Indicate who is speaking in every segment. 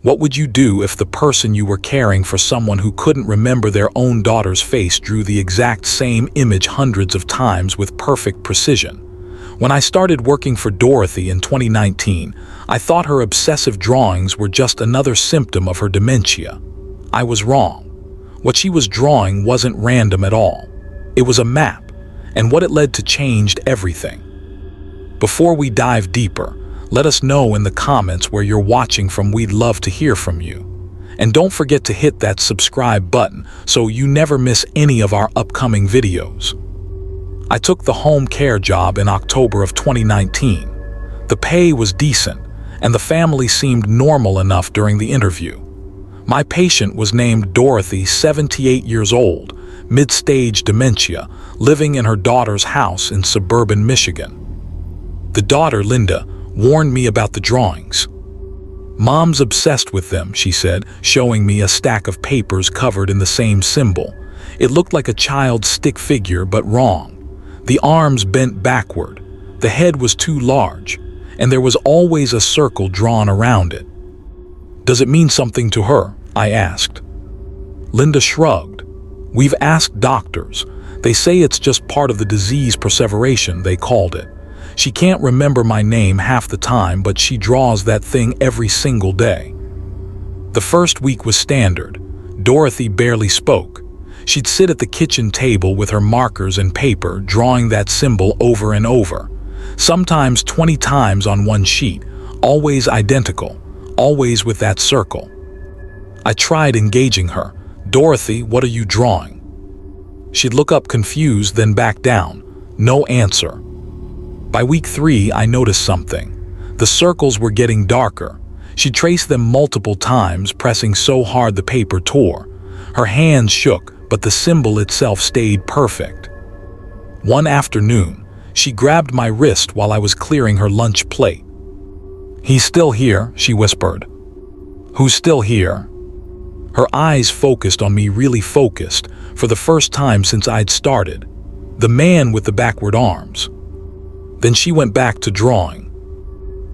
Speaker 1: What would you do if the person you were caring for, someone who couldn't remember their own daughter's face, drew the exact same image hundreds of times with perfect precision? When I started working for Dorothy in 2019, I thought her obsessive drawings were just another symptom of her dementia. I was wrong. What she was drawing wasn't random at all. It was a map, and what it led to changed everything. Before we dive deeper, let us know in the comments where you're watching from. We'd love to hear from you. And don't forget to hit that subscribe button so you never miss any of our upcoming videos. I took the home care job in October of 2019. The pay was decent, and the family seemed normal enough during the interview. My patient was named Dorothy, 78 years old, mid-stage dementia, living in her daughter's house in suburban Michigan. The daughter, Linda, warned me about the drawings. "Mom's obsessed with them," she said, showing me a stack of papers covered in the same symbol. It looked like a child's stick figure, but wrong. The arms bent backward, the head was too large, and there was always a circle drawn around it. "Does it mean something to her?" I asked. Linda shrugged. "We've asked doctors. They say it's just part of the disease, perseveration, they called it. She can't remember my name half the time, but she draws that thing every single day." The first week was standard. Dorothy barely spoke. She'd sit at the kitchen table with her markers and paper, drawing that symbol over and over, sometimes 20 times on one sheet, always identical, always with that circle. I tried engaging her. "Dorothy, what are you drawing?" She'd look up confused, then back down. No answer. By week 3, I noticed something. The circles were getting darker. She traced them multiple times, pressing so hard the paper tore. Her hands shook, but the symbol itself stayed perfect. One afternoon, she grabbed my wrist while I was clearing her lunch plate. "He's still here," she whispered. "Who's still here?" Her eyes focused on me, really focused, for the first time since I'd started. The man with the backward arms. Then she went back to drawing.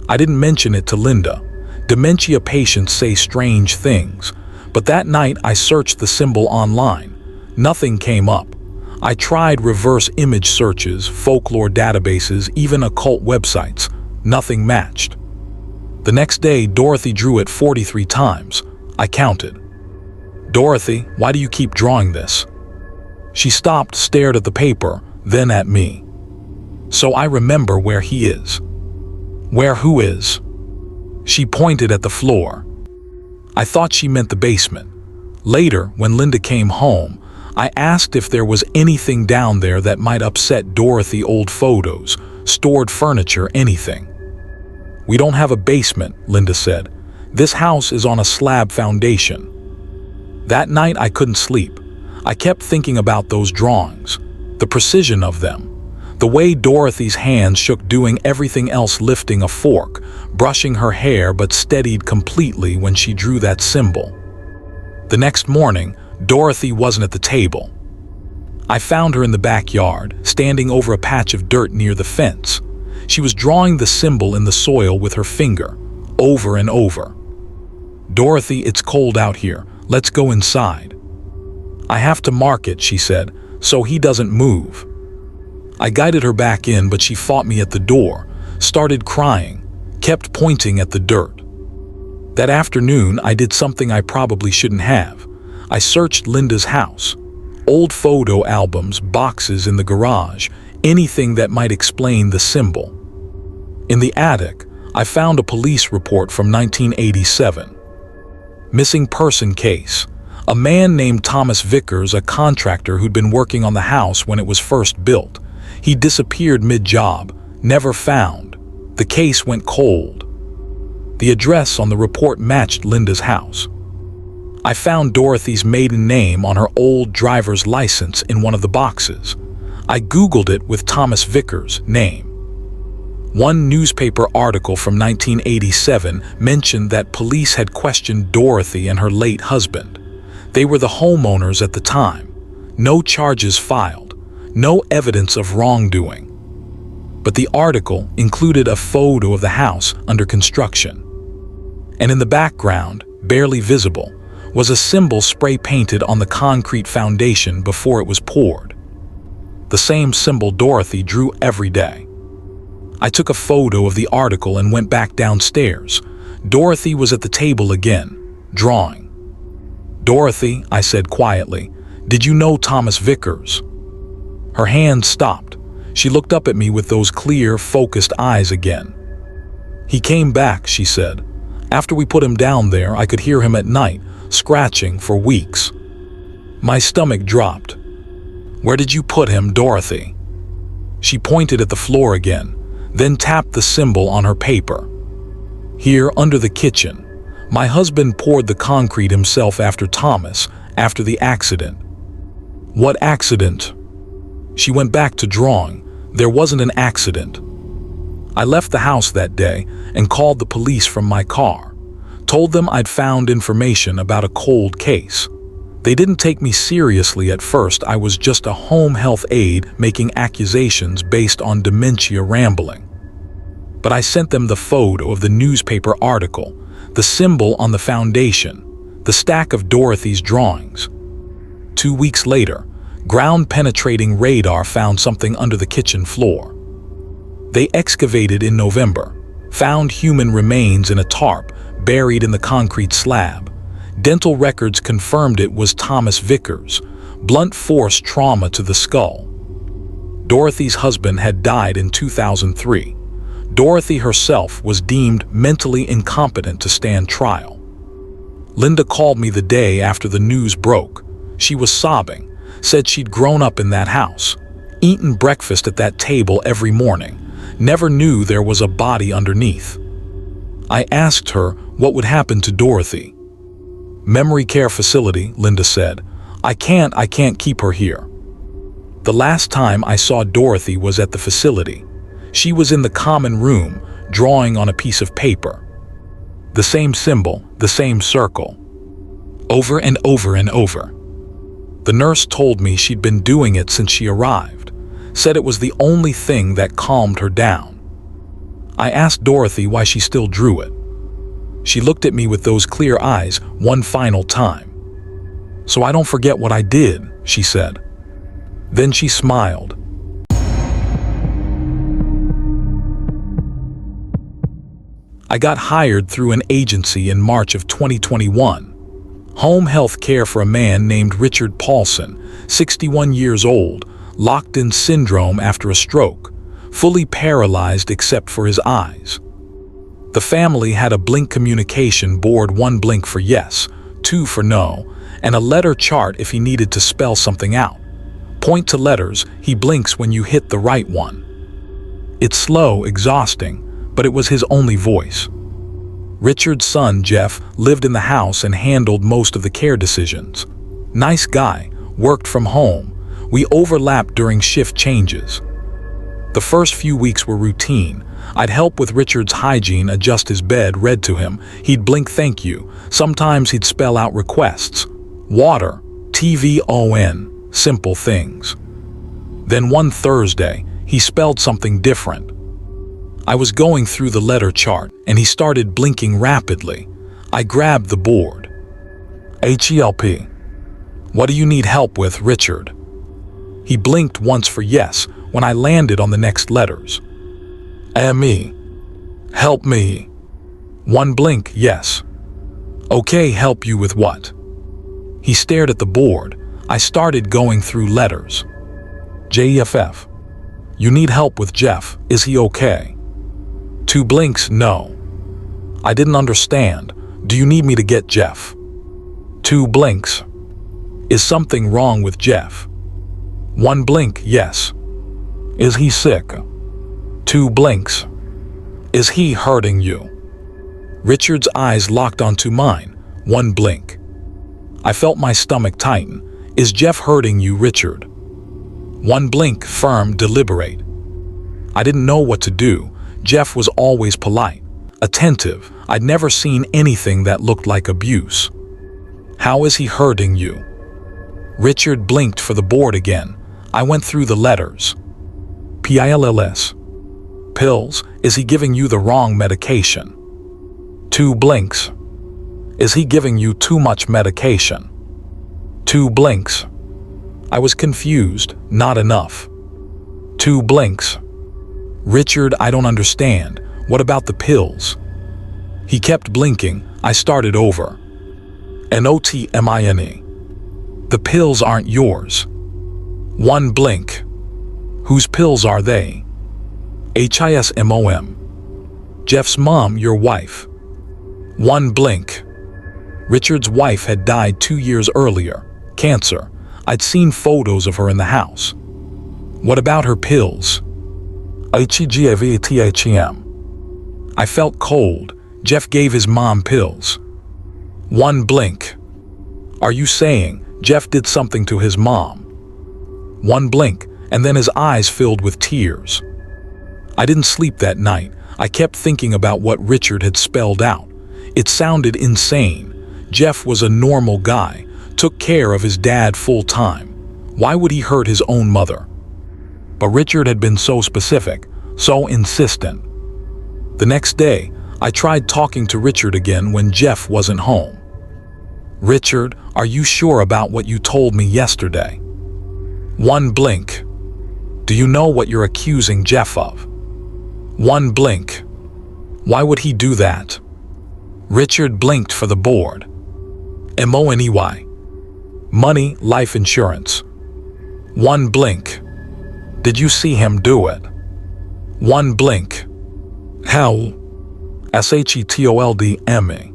Speaker 1: I didn't mention it to Linda. Dementia patients say strange things, but that night I searched the symbol online. Nothing came up. I tried reverse image searches, folklore databases, even occult websites. Nothing matched. The next day, Dorothy drew it 43 times. I counted. "Dorothy, why do you keep drawing this?" She stopped, stared at the paper, then at me. "So I remember where he is." "Where who is?" She pointed at the floor. I thought she meant the basement. Later, when Linda came home, I asked if there was anything down there that might upset Dorothy. Old photos, stored furniture, anything. "We don't have a basement," Linda said. "This house is on a slab foundation." That night I couldn't sleep. I kept thinking about those drawings, the precision of them, the way Dorothy's hands shook doing everything else, lifting a fork, brushing her hair, but steadied completely when she drew that symbol. The next morning, Dorothy wasn't at the table. I found her in the backyard, standing over a patch of dirt near the fence. She was drawing the symbol in the soil with her finger, over and over. "Dorothy, it's cold out here. Let's go inside." "I have to mark it," she said, "so he doesn't move." I guided her back in, but she fought me at the door, started crying, kept pointing at the dirt. That afternoon, I did something I probably shouldn't have. I searched Linda's house. Old photo albums, boxes in the garage, anything that might explain the symbol. In the attic, I found a police report from 1987. Missing person case. A man named Thomas Vickers, a contractor who'd been working on the house when it was first built. He disappeared mid-job, never found. The case went cold. The address on the report matched Linda's house. I found Dorothy's maiden name on her old driver's license in one of the boxes. I Googled it with Thomas Vickers' name. One newspaper article from 1987 mentioned that police had questioned Dorothy and her late husband. They were the homeowners at the time. No charges filed, no evidence of wrongdoing. But the article included a photo of the house under construction. And in the background, barely visible, was a symbol spray-painted on the concrete foundation before it was poured. The same symbol Dorothy drew every day. I took a photo of the article and went back downstairs. Dorothy was at the table again, drawing. "Dorothy," I said quietly, "did you know Thomas Vickers?" Her hand stopped. She looked up at me with those clear, focused eyes again. "He came back," she said. "After we put him down there, I could hear him at night, scratching for weeks." My stomach dropped. "Where did you put him, Dorothy?" She pointed at the floor again, then tapped the symbol on her paper. "Here, under the kitchen. My husband poured the concrete himself after Thomas, after the accident." "What accident?" She went back to drawing. "There wasn't an accident. I left the house that day and called the police from my car. Told them I'd found information about a cold case. They didn't take me seriously at first. I was just a home health aide making accusations based on dementia rambling. But I sent them the photo of the newspaper article, the symbol on the foundation, the stack of Dorothy's drawings. 2 weeks later, ground-penetrating radar found something under the kitchen floor. They excavated in November, found human remains in a tarp buried in the concrete slab. Dental records confirmed it was Thomas Vickers, blunt force trauma to the skull. Dorothy's husband had died in 2003. Dorothy herself was deemed mentally incompetent to stand trial. Linda called me the day after the news broke. She was sobbing, said she'd grown up in that house, eaten breakfast at that table every morning, never knew there was a body underneath. I asked her what would happen to Dorothy. "Memory care facility," Linda said. I can't keep her here." The last time I saw Dorothy was at the facility. She was in the common room, drawing on a piece of paper. The same symbol, the same circle. Over and over and over. The nurse told me she'd been doing it since she arrived, said it was the only thing that calmed her down. I asked Dorothy why she still drew it. She looked at me with those clear eyes one final time. "So I don't forget what I did," she said. Then she smiled. I got hired through an agency in March of 2021. Home health care for a man named Richard Paulson, 61 years old, locked in syndrome after a stroke, fully paralyzed except for his eyes. The family had a blink communication board, 1 blink for yes, 2 for no, and a letter chart if he needed to spell something out. Point to letters, he blinks when you hit the right one. It's slow, exhausting, but it was his only voice. Richard's son, Jeff, lived in the house and handled most of the care decisions. Nice guy, worked from home. We overlapped during shift changes. The first few weeks were routine. I'd help with Richard's hygiene, adjust his bed, read to him. He'd blink thank you. Sometimes he'd spell out requests. Water, TVON, simple things. Then one Thursday, he spelled something different. I was going through the letter chart, and he started blinking rapidly. I grabbed the board. "HELP. What do you need help with, Richard?" He blinked once for yes when I landed on the next letters. "Me. Help me." 1 blink, yes. "Okay, help you with what?" He stared at the board. I started going through letters. "JEFF. You need help with Jeff. Is he okay?" 2 blinks, no. I didn't understand. "Do you need me to get Jeff?" 2 blinks. "Is something wrong with Jeff?" 1 blink, yes. "Is he sick?" 2 blinks. "Is he hurting you?" Richard's eyes locked onto mine. 1 blink. I felt my stomach tighten. "Is Jeff hurting you, Richard?" 1 blink, firm, deliberate. I didn't know what to do. Jeff was always polite, attentive. I'd never seen anything that looked like abuse. "How is he hurting you?" Richard blinked for the board again. I went through the letters. "PILLS. Pills. Is he giving you the wrong medication?" 2 blinks. Is he giving you too much medication? 2 blinks. I was confused. Not enough. 2 blinks. Richard, I don't understand. What about the pills? He kept blinking. I started over. Notmine. The pills aren't yours. 1 blink. Whose pills are they? Hismom. Jeff's mom, your wife. 1 blink. Richard's wife had died 2 years earlier. Cancer. I'd seen photos of her in the house. What about her pills? Hgavthm. I felt cold. Jeff gave his mom pills. 1 blink. Are you saying Jeff did something to his mom? 1 blink, and then his eyes filled with tears. I didn't sleep that night. I kept thinking about what Richard had spelled out. It sounded insane. Jeff was a normal guy, took care of his dad full time. Why would he hurt his own mother? But Richard had been so specific, so insistent. The next day, I tried talking to Richard again when Jeff wasn't home. Richard, are you sure about what you told me yesterday? 1 blink. Do you know what you're accusing Jeff of? 1 blink. Why would he do that? Richard blinked for the board. Money. Money, life insurance. 1 blink. Did you see him do it? 1 blink. How? Shetoldme.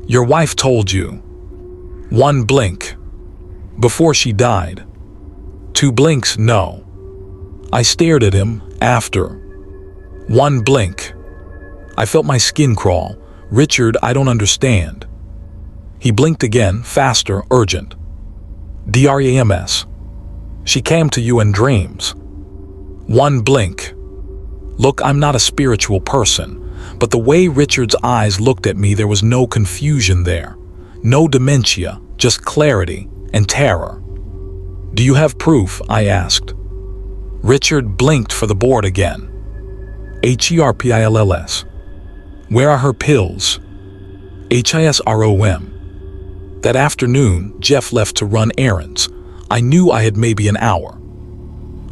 Speaker 1: Your wife told you. 1 blink. Before she died. 2 blinks, no. I stared at him after. 1 blink. I felt my skin crawl. Richard, I don't understand. He blinked again, faster, urgent. DREMS. She came to you in dreams. 1 blink. Look, I'm not a spiritual person, but the way Richard's eyes looked at me, there was no confusion there. No dementia, just clarity and terror. Do you have proof? I asked. Richard blinked for the board again. HERPILLS. Where are her pills? HISROM. That afternoon, Jeff left to run errands. I knew I had maybe an hour.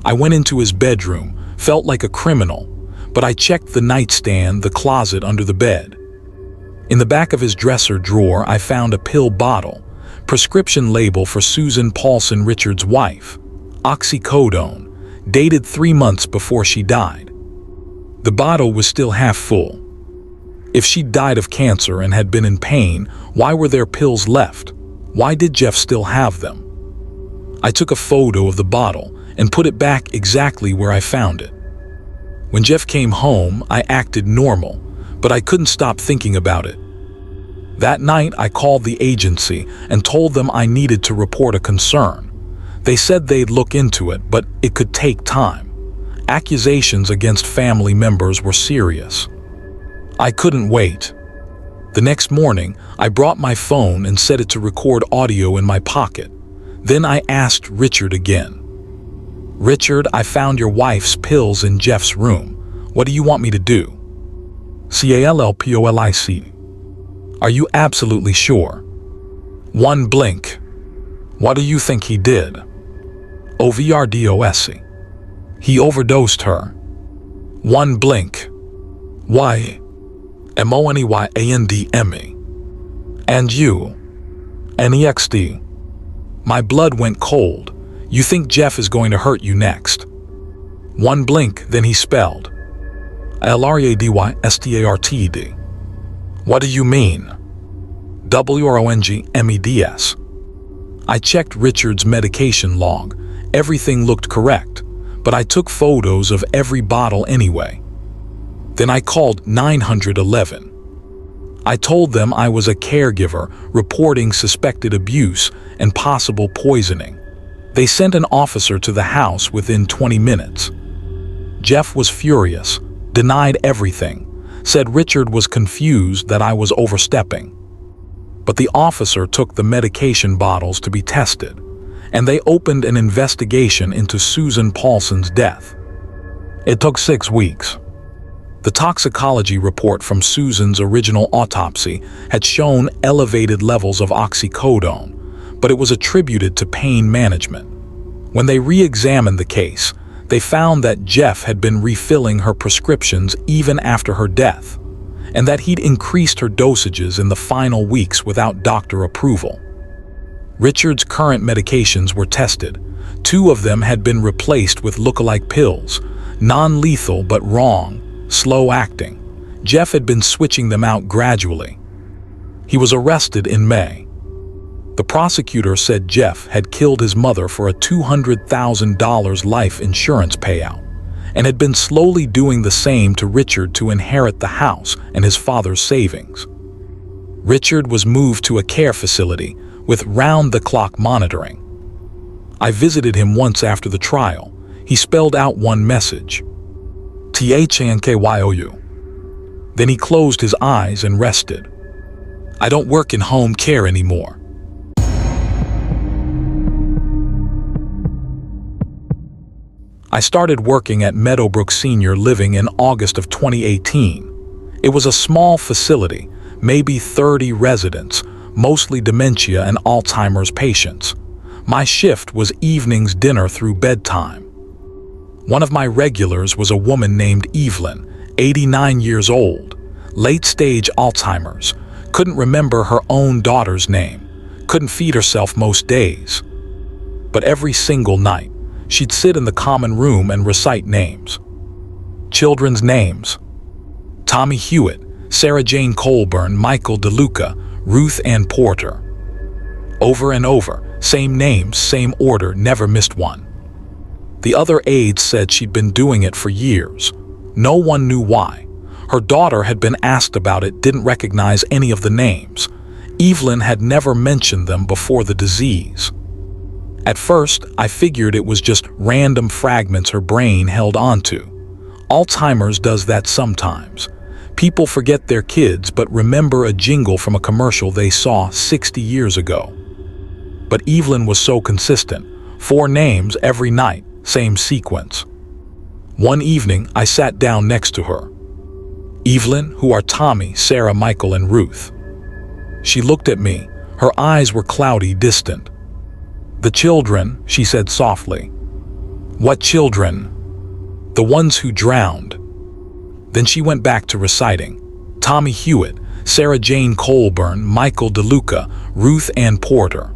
Speaker 1: I went into his bedroom, felt like a criminal, but I checked the nightstand, the closet under the bed. In the back of his dresser drawer, I found a pill bottle, prescription label for Susan Paulson, Richard's wife, oxycodone, dated 3 months before she died. The bottle was still half full. If she died of cancer and had been in pain, why were there pills left? Why did Jeff still have them? I took a photo of the bottle and put it back exactly where I found it. When Jeff came home, I acted normal, but I couldn't stop thinking about it. That night, I called the agency and told them I needed to report a concern. They said they'd look into it, but it could take time. Accusations against family members were serious. I couldn't wait. The next morning, I brought my phone and set it to record audio in my pocket. Then I asked Richard again. Richard, I found your wife's pills in Jeff's room. What do you want me to do? CALLPOLIC. Are you absolutely sure? 1 blink. What do you think he did? OVRDOSC. He overdosed her. 1 blink. Why? MONEYANDME. And you? NEXT. My blood went cold. You think Jeff is going to hurt you next. 1 blink, then he spelled. LRADYSTARTED. What do you mean? WRONGMEDS. I checked Richard's medication log. Everything looked correct, but I took photos of every bottle anyway. Then I called 911. I told them I was a caregiver reporting suspected abuse and possible poisoning. They sent an officer to the house within 20 minutes. Jeff was furious, denied everything, said Richard was confused that I was overstepping. But the officer took the medication bottles to be tested, and they opened an investigation into Susan Paulson's death. It took 6 weeks. The toxicology report from Susan's original autopsy had shown elevated levels of oxycodone, but it was attributed to pain management. When they re-examined the case, they found that Jeff had been refilling her prescriptions even after her death, and that he'd increased her dosages in the final weeks without doctor approval. Richard's current medications were tested. 2 of them had been replaced with look-alike pills, non-lethal but wrong, slow-acting. Jeff had been switching them out gradually. He was arrested in May. The prosecutor said Jeff had killed his mother for a $200,000 life insurance payout, and had been slowly doing the same to Richard to inherit the house and his father's savings. Richard was moved to a care facility with round-the-clock monitoring. I visited him once after the trial. He spelled out one message: THANKYOU. Then he closed his eyes and rested. I don't work in home care anymore. I started working at Meadowbrook Senior Living in August of 2018. It was a small facility, maybe 30 residents, mostly dementia and Alzheimer's patients. My shift was evenings dinner through bedtime. One of my regulars was a woman named Evelyn, 89 years old, late-stage Alzheimer's, couldn't remember her own daughter's name, couldn't feed herself most days. But every single night, she'd sit in the common room and recite names. Children's names: Tommy Hewitt, Sarah Jane Colburn, Michael DeLuca, Ruth Ann Porter. Over and over, same names, same order, never missed one. The other aides said she'd been doing it for years. No one knew why. Her daughter had been asked about it, didn't recognize any of the names. Evelyn had never mentioned them before the disease. At first, I figured it was just random fragments her brain held onto. Alzheimer's does that sometimes. People forget their kids but remember a jingle from a commercial they saw 60 years ago. But Evelyn was so consistent. 4 names every night, same sequence. One evening, I sat down next to her. Evelyn, who are Tommy, Sarah, Michael, and Ruth. She looked at me. Her eyes were cloudy, distant. The children, she said softly. What children? The ones who drowned. Then she went back to reciting. Tommy Hewitt, Sarah Jane Colburn, Michael DeLuca, Ruth Ann Porter.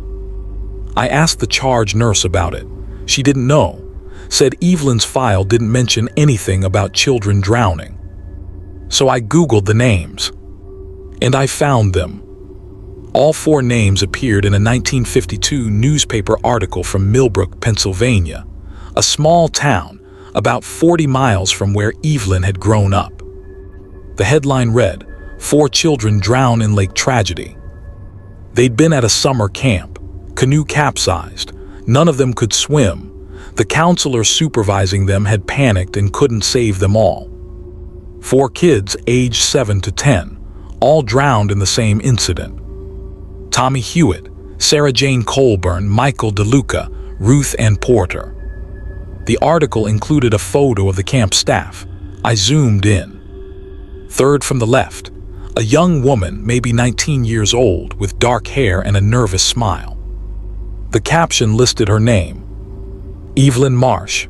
Speaker 1: I asked the charge nurse about it. She didn't know. Said Evelyn's file didn't mention anything about children drowning. So I Googled the names. And I found them. All 4 names appeared in a 1952 newspaper article from Millbrook, Pennsylvania, a small town about 40 miles from where Evelyn had grown up. The headline read, 4 children drown in lake tragedy. They'd been at a summer camp. Canoe capsized. None of them could swim. The counselor supervising them had panicked and couldn't save them all. 4 kids aged 7 to 10, all drowned in the same incident. Tommy Hewitt, Sarah Jane Colburn, Michael DeLuca, Ruth Ann Porter. The article included a photo of the camp staff. I zoomed in. Third from the left, a young woman, maybe 19 years old, with dark hair and a nervous smile. The caption listed her name, Evelyn Marsh,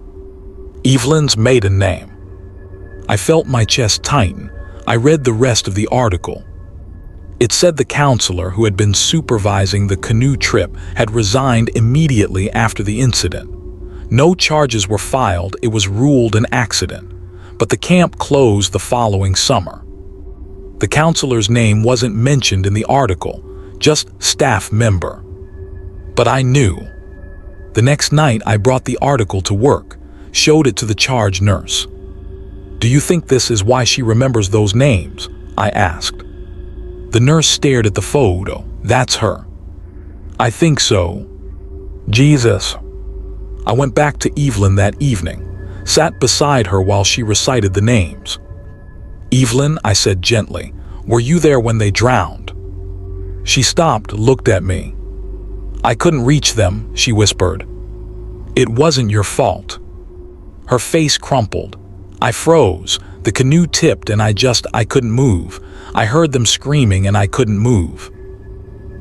Speaker 1: Evelyn's maiden name. I felt my chest tighten. I read the rest of the article. It said the counselor who had been supervising the canoe trip had resigned immediately after the incident. No charges were filed, it was ruled an accident, but the camp closed the following summer. The counselor's name wasn't mentioned in the article, just staff member. But I knew. The next night I brought the article to work, showed it to the charge nurse. Do you think this is why she remembers those names? I asked. The nurse stared at the photo. That's her. I think so. Jesus. I went back to Evelyn that evening, sat beside her while she recited the names. Evelyn, I said gently, were you there when they drowned? She stopped, looked at me. I couldn't reach them, she whispered. It wasn't your fault. Her face crumpled. I froze. The canoe tipped and I couldn't move. I heard them screaming and I couldn't move.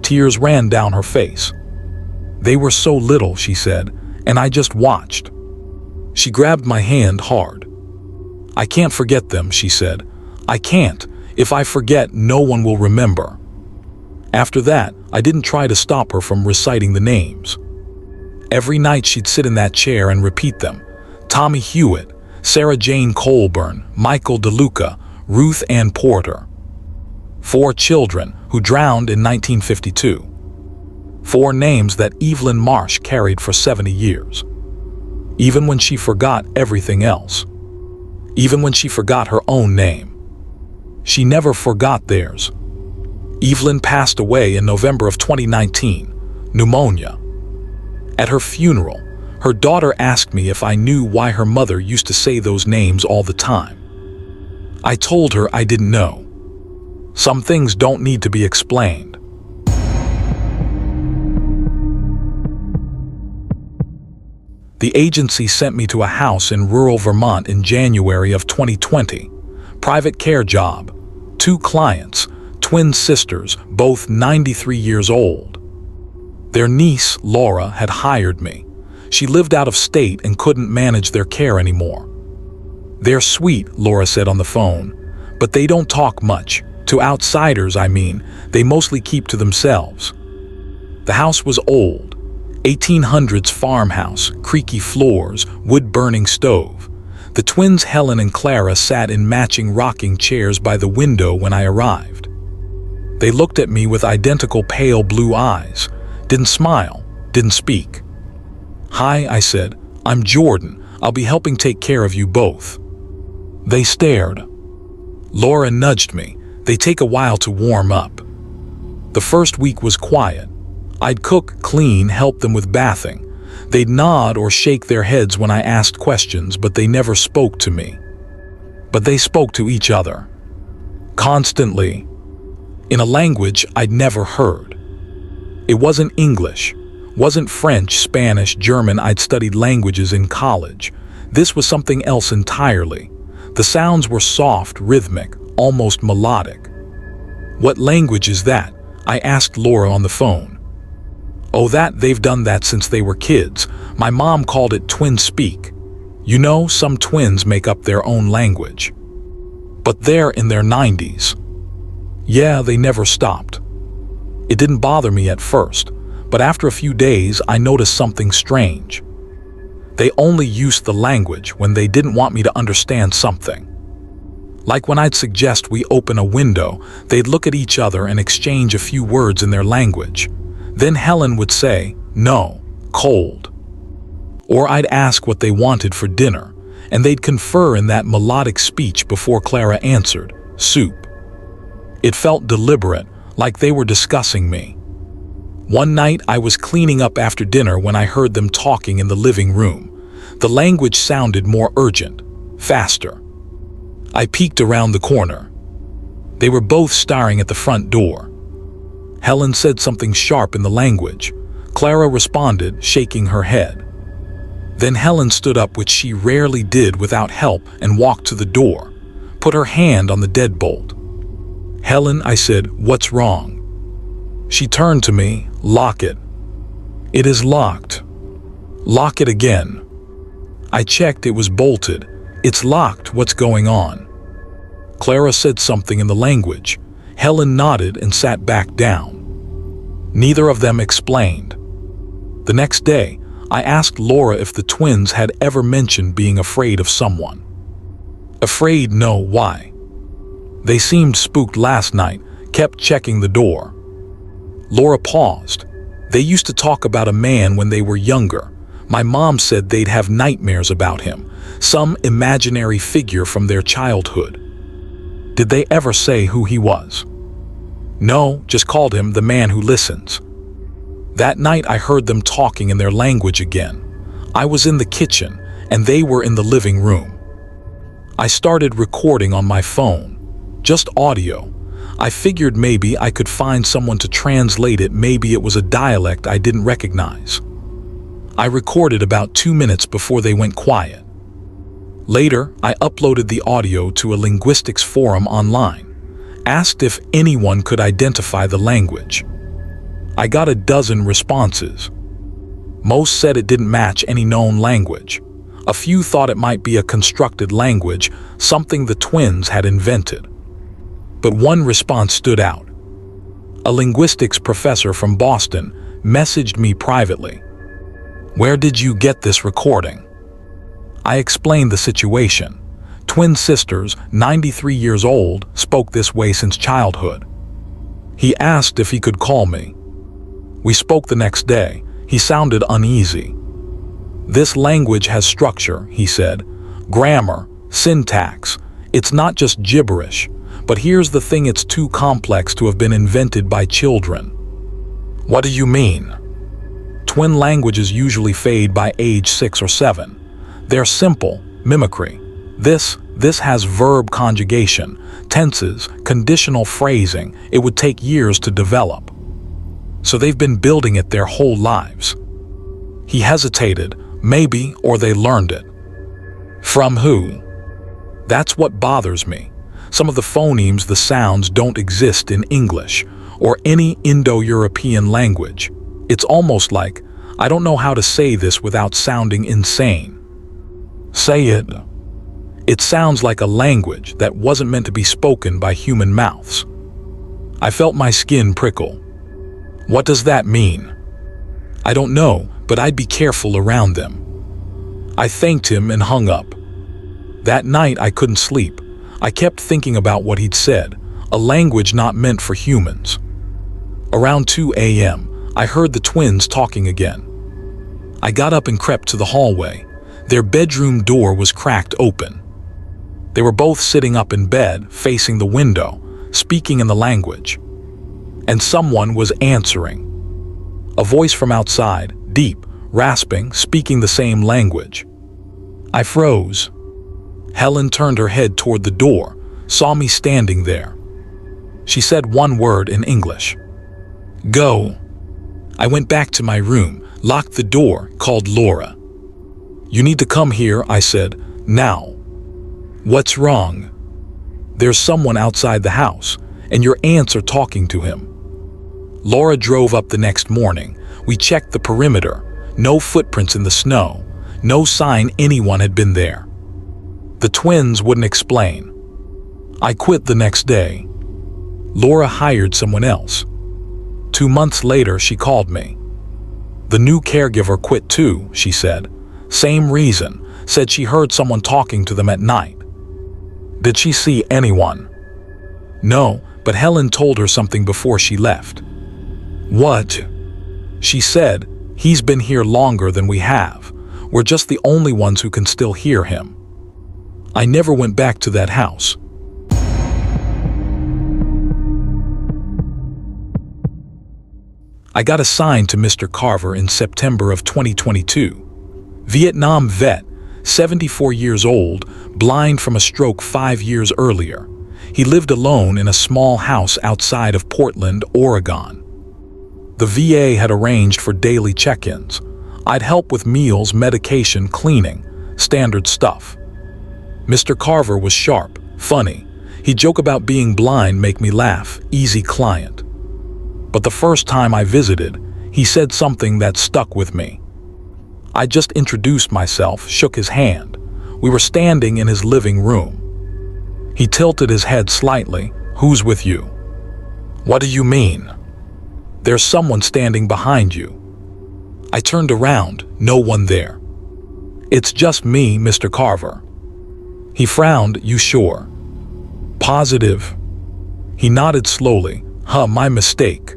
Speaker 1: Tears ran down her face. They were so little, she said, and I just watched. She grabbed my hand hard. I can't forget them, she said. I can't. If I forget, no one will remember. After that, I didn't try to stop her from reciting the names. Every night she'd sit in that chair and repeat them. Tommy Hewitt, Sarah Jane Colburn, Michael DeLuca, Ruth Ann Porter. 4 children who drowned in 1952. 4 names that Evelyn Marsh carried for 70 years. Even when she forgot everything else. Even when she forgot her own name. She never forgot theirs. Evelyn passed away in November of 2019, pneumonia. At her funeral, her daughter asked me if I knew why her mother used to say those names all the time. I told her I didn't know. Some things don't need to be explained. The agency sent me to a house in rural Vermont in January of 2020. Private care job. 2 clients, twin sisters, both 93 years old. Their niece, Laura, had hired me. She lived out of state and couldn't manage their care anymore. They're sweet, Laura said on the phone, but they don't talk much. To outsiders, I mean, they mostly keep to themselves. The house was old. 1800s farmhouse, creaky floors, wood-burning stove. The twins Helen and Clara sat in matching rocking chairs by the window when I arrived. They looked at me with identical pale blue eyes, didn't smile, didn't speak. Hi, I said, I'm Jordan. I'll be helping take care of you both. They stared. Laura nudged me. They take a while to warm up. The first week was quiet. I'd cook, clean, help them with bathing. They'd nod or shake their heads when I asked questions, but they never spoke to me. But they spoke to each other. Constantly. In a language I'd never heard. It wasn't English, wasn't French, Spanish, German. I'd studied languages in college. This was something else entirely. The sounds were soft, rhythmic, almost melodic. What language is that? I asked Laura on the phone. Oh, they've done that since they were kids. My mom called it twin speak. You know, some twins make up their own language. But they're in their 90s. Yeah, they never stopped. It didn't bother me at first, but after a few days I noticed something strange. They only used the language when they didn't want me to understand something. Like when I'd suggest we open a window, they'd look at each other and exchange a few words in their language. Then Helen would say, no, cold. Or I'd ask what they wanted for dinner, and they'd confer in that melodic speech before Clara answered, soup. It felt deliberate, like they were discussing me. One night I was cleaning up after dinner when I heard them talking in the living room. The language sounded more urgent, faster. I peeked around the corner. They were both staring at the front door. Helen said something sharp in the language. Clara responded, shaking her head. Then Helen stood up, which she rarely did without help, and walked to the door, put her hand on the deadbolt. Helen, I said, what's wrong? She turned to me, lock it. It is locked. Lock it again. I checked, it was bolted. It's locked, what's going on? Clara said something in the language. Helen nodded and sat back down. Neither of them explained. The next day, I asked Laura if the twins had ever mentioned being afraid of someone. Afraid, no, why? They seemed spooked last night, kept checking the door. Laura paused. They used to talk about a man when they were younger. My mom said they'd have nightmares about him, some imaginary figure from their childhood. Did they ever say who he was? No, just called him the man who listens. That night I heard them talking in their language again. I was in the kitchen, and they were in the living room. I started recording on my phone. Just audio. I figured maybe I could find someone to translate it. Maybe it was a dialect I didn't recognize. I recorded about 2 minutes before they went quiet. Later, I uploaded the audio to a linguistics forum online, asked if anyone could identify the language. I got a dozen responses. Most said it didn't match any known language. A few thought it might be a constructed language, something the twins had invented. But one response stood out. A linguistics professor from Boston messaged me privately. "Where did you get this recording?" I explained the situation. Twin sisters, 93 years old, spoke this way since childhood. He asked if he could call me. We spoke the next day. He sounded uneasy. "This language has structure," he said. "Grammar, syntax. It's not just gibberish. But here's the thing, it's too complex to have been invented by children." "What do you mean?" Twin languages usually fade by age 6 or 7. They're simple, mimicry. This has verb conjugation, tenses, conditional phrasing. It would take years to develop. So they've been building it their whole lives. He hesitated. Maybe, or they learned it. From who? That's what bothers me. Some of the phonemes, the sounds, don't exist in English or any Indo-European language. It's almost like, I don't know how to say this without sounding insane. Say it. It sounds like a language that wasn't meant to be spoken by human mouths. I felt my skin prickle. What does that mean? I don't know, but I'd be careful around them. I thanked him and hung up. That night I couldn't sleep. I kept thinking about what he'd said, a language not meant for humans. Around 2 a.m., I heard the twins talking again. I got up and crept to the hallway. Their bedroom door was cracked open. They were both sitting up in bed, facing the window, speaking in the language. And someone was answering. A voice from outside, deep, rasping, speaking the same language. I froze. Helen turned her head toward the door, saw me standing there. She said one word in English. "Go." I went back to my room, locked the door, called Laura. "You need to come here," I said, "now." "What's wrong?" "There's someone outside the house, and your aunts are talking to him." Laura drove up the next morning. We checked the perimeter. No footprints in the snow. No sign anyone had been there. The twins wouldn't explain. I quit the next day. Laura hired someone else. 2 months later, she called me. The new caregiver quit too, she said. Same reason, said she heard someone talking to them at night. Did she see anyone? No, but Helen told her something before she left. What? She said, he's been here longer than we have. We're just the only ones who can still hear him. I never went back to that house. I got assigned to Mr. Carver in September of 2022. Vietnam vet, 74 years old, blind from a stroke 5 years earlier. He lived alone in a small house outside of Portland, Oregon. The VA had arranged for daily check-ins. I'd help with meals, medication, cleaning, standard stuff. Mr. Carver was sharp, funny. He'd joke about being blind, make me laugh, easy client. But the first time I visited, he said something that stuck with me. I just introduced myself, shook his hand. We were standing in his living room. He tilted his head slightly. Who's with you? What do you mean? There's someone standing behind you. I turned around, no one there. It's just me, Mr. Carver. He frowned, you sure? Positive. He nodded slowly. My mistake.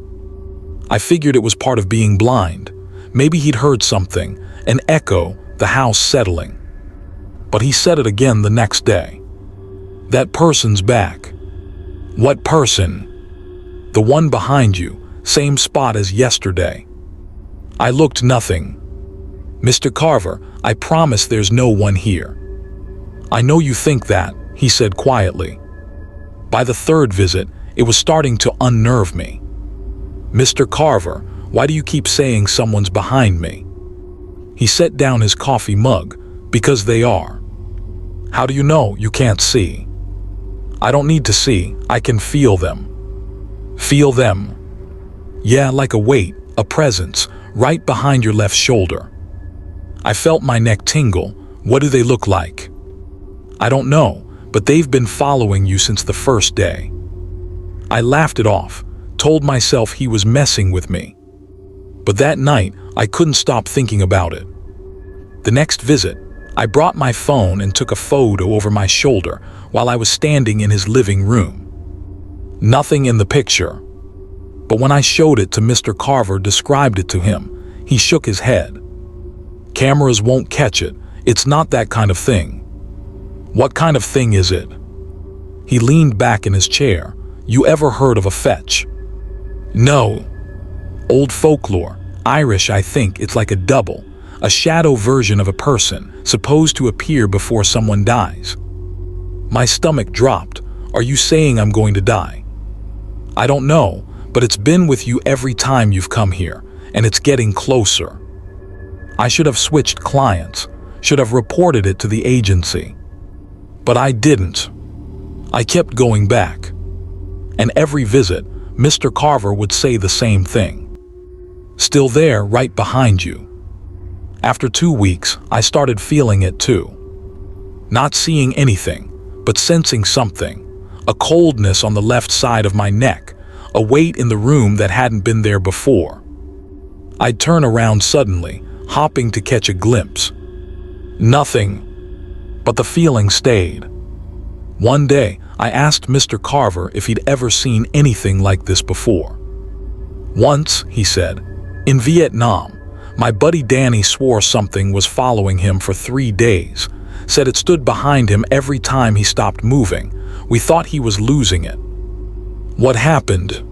Speaker 1: I figured it was part of being blind. Maybe he'd heard something, an echo, the house settling. But he said it again the next day. That person's back. What person? The one behind you, same spot as yesterday. I looked, nothing. Mr. Carver, I promise there's no one here. I know you think that, he said quietly. By the third visit, it was starting to unnerve me. Mr. Carver, why do you keep saying someone's behind me? He set down his coffee mug. Because they are. How do you know you can't see? I don't need to see, I can feel them. Feel them? Yeah, like a weight, a presence, right behind your left shoulder. I felt my neck tingle. What do they look like? I don't know, but they've been following you since the first day. I laughed it off, told myself he was messing with me. But that night, I couldn't stop thinking about it. The next visit, I brought my phone and took a photo over my shoulder while I was standing in his living room. Nothing in the picture. But when I showed it to Mr. Carver, described it to him, he shook his head. Cameras won't catch it. It's not that kind of thing. What kind of thing is it? He leaned back in his chair. You ever heard of a fetch? No. Old folklore. Irish, I think. It's like a double, a shadow version of a person, supposed to appear before someone dies. My stomach dropped. Are you saying I'm going to die? I don't know, but it's been with you every time you've come here, and it's getting closer. I should have switched clients, should have reported it to the agency. But I didn't. I kept going back. And every visit, Mr. Carver would say the same thing. Still there, right behind you. After 2 weeks, I started feeling it too. Not seeing anything, but sensing something. A coldness on the left side of my neck, a weight in the room that hadn't been there before. I'd turn around suddenly, hopping to catch a glimpse. Nothing. But the feeling stayed. One day, I asked Mr. Carver if he'd ever seen anything like this before. Once, he said, in Vietnam, my buddy Danny swore something was following him for 3 days, said it stood behind him every time he stopped moving. We thought he was losing it. What happened?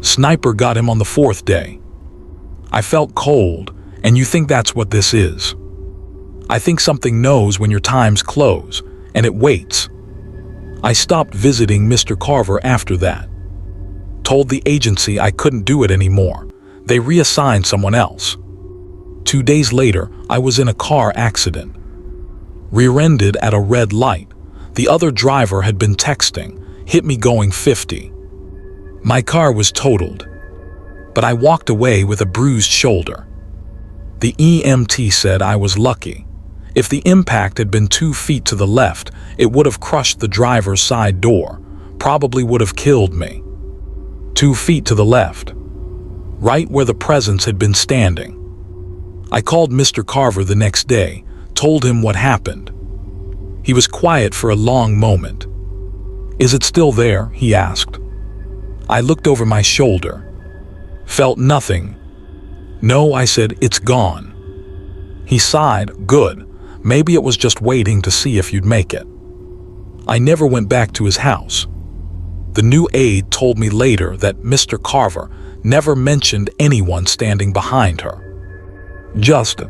Speaker 1: Sniper got him on the 4th day. I felt cold, and you think that's what this is. I think something knows when your time's close, and it waits. I stopped visiting Mr. Carver after that. Told the agency I couldn't do it anymore. They reassigned someone else. 2 days later, I was in a car accident. Rear-ended at a red light. The other driver had been texting, hit me going 50. My car was totaled, but I walked away with a bruised shoulder. The EMT said I was lucky. If the impact had been 2 feet to the left, it would have crushed the driver's side door, probably would have killed me. 2 feet to the left, right where the presence had been standing. I called Mr. Carver the next day, told him what happened. He was quiet for a long moment. Is it still there? He asked. I looked over my shoulder. Felt nothing. No, I said, it's gone. He sighed. Good. Maybe it was just waiting to see if you'd make it. I never went back to his house. The new aide told me later that Mr. Carver never mentioned anyone standing behind her. Just